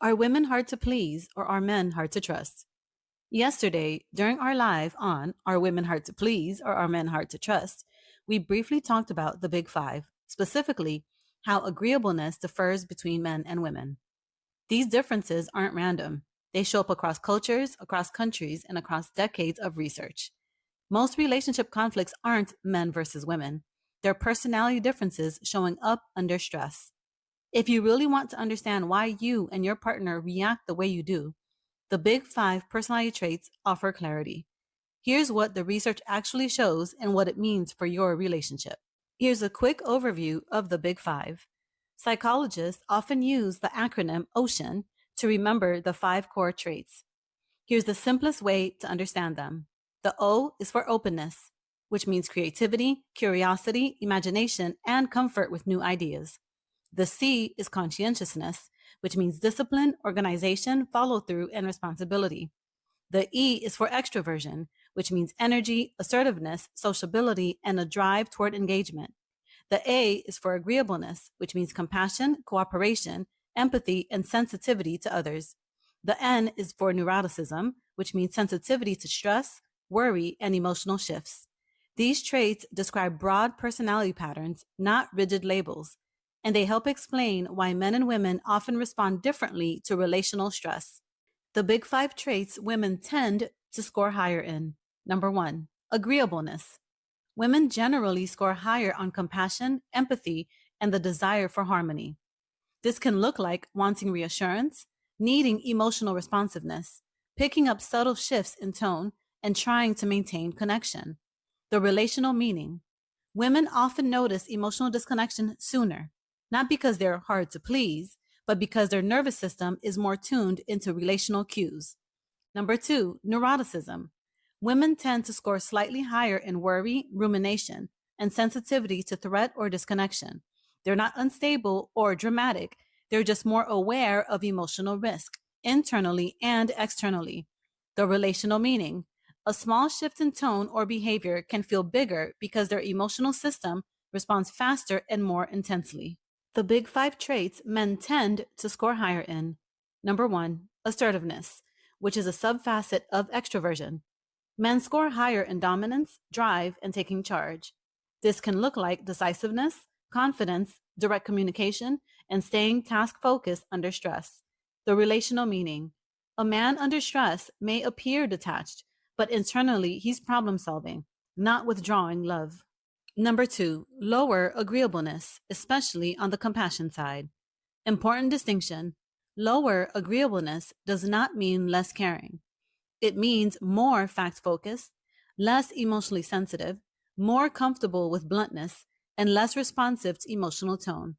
Are women hard to please or are men hard to trust? Yesterday, during our live on Are Women Hard to Please or Are Men Hard to Trust, we briefly talked about the Big Five, specifically how agreeableness differs between men and women. These differences aren't random. They show up across cultures, across countries, and across decades of research. Most relationship conflicts aren't men versus women. They're personality differences showing up under stress. If you really want to understand why you and your partner react the way you do, the Big Five personality traits offer clarity. Here's what the research actually shows and what it means for your relationship. Here's a quick overview of the Big Five. Psychologists often use the acronym OCEAN to remember the five core traits. Here's the simplest way to understand them. The O is for openness, which means creativity, curiosity, imagination, and comfort with new ideas. The C is conscientiousness, which means discipline, organization, follow through, and responsibility. The E is for extroversion, which means energy, assertiveness, sociability, and a drive toward engagement. The A is for agreeableness, which means compassion, cooperation, empathy, and sensitivity to others. The N is for neuroticism, which means sensitivity to stress, worry, and emotional shifts. These traits describe broad personality patterns, not rigid labels, and they help explain why men and women often respond differently to relational stress. The Big Five traits women tend to score higher in. Number 1, agreeableness. Women generally score higher on compassion, empathy, and the desire for harmony. This can look like wanting reassurance, needing emotional responsiveness, picking up subtle shifts in tone, and trying to maintain connection. The relational meaning. Women often notice emotional disconnection sooner, not because they're hard to please, but because their nervous system is more tuned into relational cues. Number 2, neuroticism. Women tend to score slightly higher in worry, rumination, and sensitivity to threat or disconnection. They're not unstable or dramatic, they're just more aware of emotional risk, internally and externally. The relational meaning. A small shift in tone or behavior can feel bigger because their emotional system responds faster and more intensely. The Big Five traits men tend to score higher in. Number 1, assertiveness, which is a subfacet of extroversion. Men score higher in dominance, drive, and taking charge. This can look like decisiveness, confidence, direct communication, and staying task focused under stress. The relational meaning. A man under stress may appear detached, but internally he's problem solving, not withdrawing love. Number 2, lower agreeableness, especially on the compassion side. Important distinction. Lower agreeableness does not mean less caring. It means more fact focused, less emotionally sensitive, more comfortable with bluntness, and less responsive to emotional tone.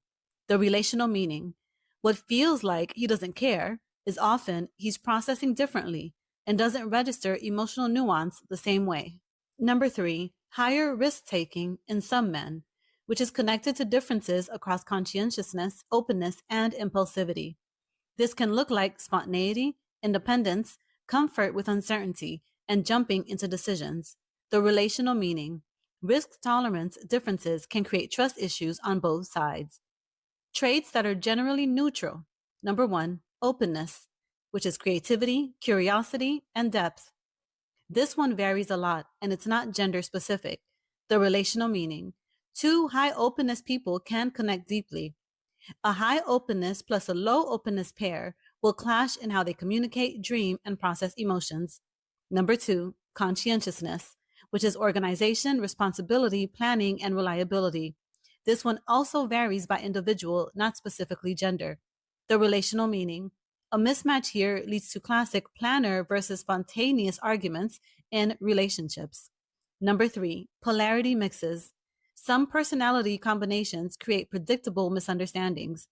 The relational meaning. What feels like he doesn't care is often he's processing differently and doesn't register emotional nuance the same way. Number 3, higher risk taking in some men, which is connected to differences across conscientiousness, openness, and impulsivity. This can look like spontaneity, independence, comfort with uncertainty, and jumping into decisions. The relational meaning. Risk tolerance differences can create trust issues on both sides. Traits that are generally neutral. Number 1, openness, which is creativity, curiosity, and depth. This one varies a lot, and it's not gender specific. The relational meaning. Two high openness people can connect deeply. A high openness plus a low openness pair will clash in how they communicate, dream, and process emotions. Number 2, conscientiousness, which is organization, responsibility, planning, and reliability. This one also varies by individual, not specifically gender. The relational meaning. A mismatch here leads to classic planner versus spontaneous arguments in relationships. Number 3, polarity mixes. Some personality combinations create predictable misunderstandings.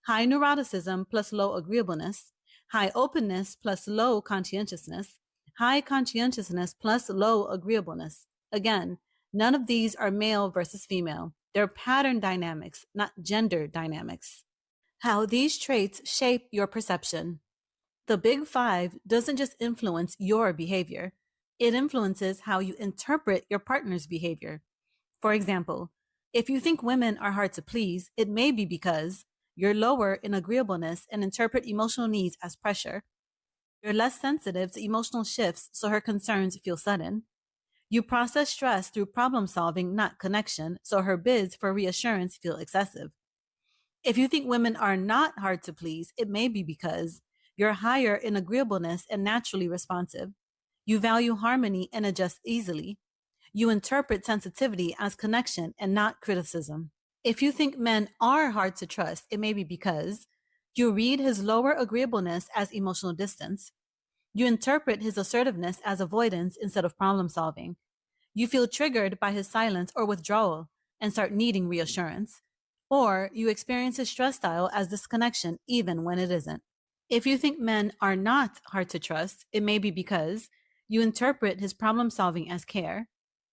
High neuroticism plus low agreeableness, high openness plus low conscientiousness, high conscientiousness plus low agreeableness. Again, none of these are male versus female. They're pattern dynamics, not gender dynamics. How these traits shape your perception. The Big Five doesn't just influence your behavior, it influences how you interpret your partner's behavior. For example, if you think women are hard to please, it may be because You're lower in agreeableness and interpret emotional needs as pressure. You're less sensitive to emotional shifts, so her concerns feel sudden. You process stress through problem solving, not connection, so her bids for reassurance feel excessive. If you think women are not hard to please, it may be because you're higher in agreeableness and naturally responsive. You value harmony and adjust easily. You interpret sensitivity as connection and not criticism. If you think men are hard to trust, it may be because you read his lower agreeableness as emotional distance. You interpret his assertiveness as avoidance instead of problem solving. You feel triggered by his silence or withdrawal and start needing reassurance. Or you experience his stress style as disconnection even when it isn't. If you think men are not hard to trust, it may be because you interpret his problem solving as care.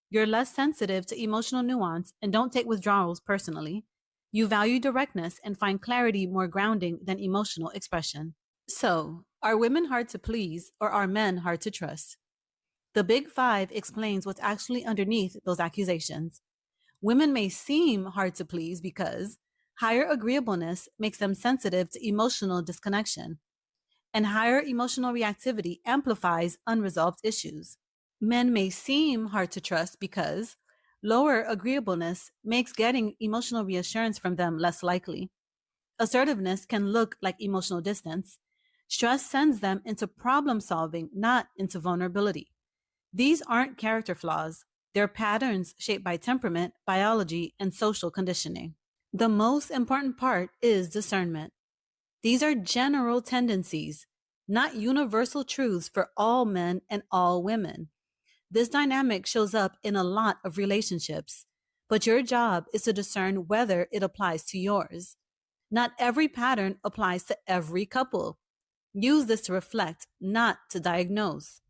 You're less sensitive to emotional nuance and don't take withdrawals personally. You value directness and find clarity more grounding than emotional expression. So, are women hard to please or are men hard to trust? The Big Five explains what's actually underneath those accusations. Women may seem hard to please because higher agreeableness makes them sensitive to emotional disconnection, and higher emotional reactivity amplifies unresolved issues. Men may seem hard to trust because lower agreeableness makes getting emotional reassurance from them less likely. Assertiveness can look like emotional distance. Stress sends them into problem solving, not into vulnerability. These aren't character flaws, they're patterns shaped by temperament, biology, and social conditioning. The most important part is discernment. These are general tendencies, not universal truths for all men and all women. This dynamic shows up in a lot of relationships, but your job is to discern whether it applies to yours. Not every pattern applies to every couple. Use this to reflect, not to diagnose.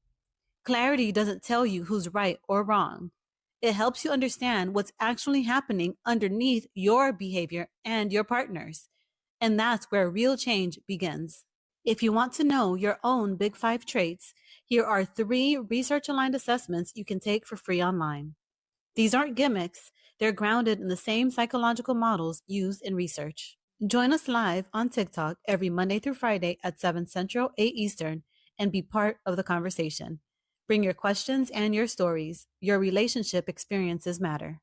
Clarity doesn't tell you who's right or wrong. It helps you understand what's actually happening underneath your behavior and your partner's. And that's where real change begins. If you want to know your own Big Five traits, here are 3 research aligned assessments you can take for free online. These aren't gimmicks, they're grounded in the same psychological models used in research. Join us live on TikTok every Monday through Friday at 7 Central, 8 Eastern, and be part of the conversation. Bring your questions and your stories. Your relationship experiences matter.